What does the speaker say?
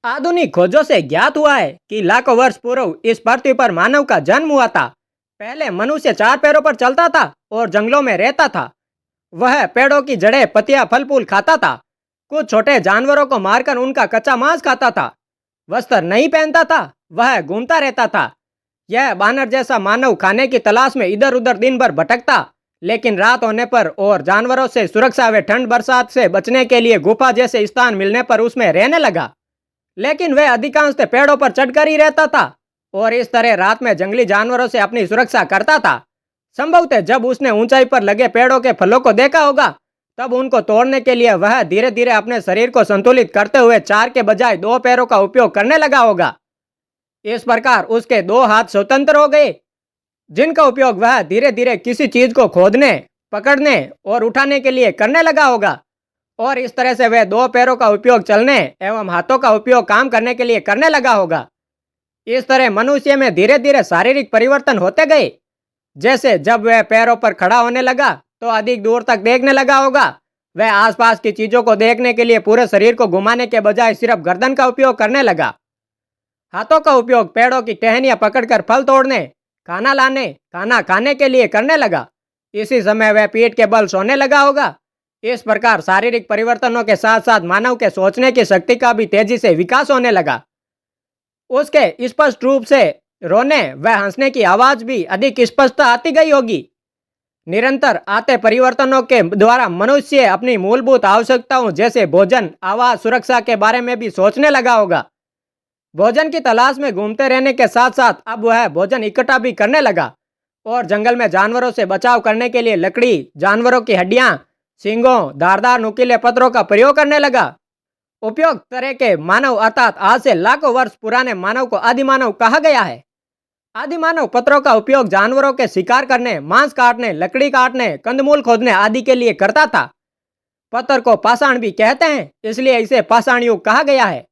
आधुनिक खोजों से ज्ञात हुआ है कि लाखों वर्ष पूर्व इस पृथ्वी पर मानव का जन्म हुआ था। पहले मनुष्य चार पैरों पर चलता था और जंगलों में रहता था। वह पेड़ों की जड़ें, पत्तियां, फल फूल खाता था। कुछ छोटे जानवरों को मारकर उनका कच्चा मांस खाता था। वस्त्र नहीं पहनता था, वह घूमता रहता था। यह बानर जैसा मानव खाने की तलाश में इधर उधर दिन भर भटकता, लेकिन रात होने पर और जानवरों से सुरक्षा व ठंड बरसात से बचने के लिए गुफा जैसे स्थान मिलने पर उसमें रहने लगा। लेकिन वह अधिकांश पेड़ों पर चढ़कर ही रहता था और इस तरह रात में जंगली जानवरों से अपनी सुरक्षा करता था। संभवतः जब उसने ऊंचाई पर लगे पेड़ों के फलों को देखा होगा, तब उनको तोड़ने के लिए वह धीरे धीरे अपने शरीर को संतुलित करते हुए चार के बजाय दो पैरों का उपयोग करने लगा होगा। इस प्रकार उसके दो हाथ स्वतंत्र हो गए, जिनका उपयोग वह धीरे धीरे किसी चीज को खोदने, पकड़ने और उठाने के लिए करने लगा होगा। और इस तरह से वह दो पैरों का उपयोग चलने एवं हाथों का उपयोग काम करने के लिए करने लगा होगा। इस तरह मनुष्य में धीरे धीरे शारीरिक परिवर्तन होते गए। जैसे जब वह पैरों पर खड़ा होने लगा तो अधिक दूर तक देखने लगा होगा। वह आसपास की चीजों को देखने के लिए पूरे शरीर को घुमाने के बजाय सिर्फ गर्दन का उपयोग करने लगा। हाथों का उपयोग पेड़ों की टहनियां पकड़कर फल तोड़ने, खाना लाने, खाना खाने के लिए करने लगा। इसी समय वह पीठ के बल सोने लगा होगा। इस प्रकार शारीरिक परिवर्तनों के साथ साथ मानव के सोचने की शक्ति का भी तेजी से विकास होने लगा। उसके स्पष्ट रूप से रोने व हंसने की आवाज भी अधिक स्पष्ट आती गई होगी। निरंतर आते परिवर्तनों के द्वारा मनुष्य अपनी मूलभूत आवश्यकताओं जैसे भोजन, आवास, सुरक्षा के बारे में भी सोचने लगा होगा। भोजन की तलाश में घूमते रहने के साथ साथ अब वह भोजन इकट्ठा भी करने लगा और जंगल में जानवरों से बचाव करने के लिए लकड़ी, जानवरों की हड्डियां, सींगों, धारदार नुकीले पत्थरों का प्रयोग करने लगा। उपयुक्त तरह के मानव अर्थात आज से लाखों वर्ष पुराने मानव को आदिमानव कहा गया है। आदिमानव पत्थरों का उपयोग जानवरों के शिकार करने, मांस काटने, लकड़ी काटने, कंदमूल खोदने आदि के लिए करता था। पत्थर को पाषाण भी कहते हैं, इसलिए इसे पाषाण युग कहा गया है।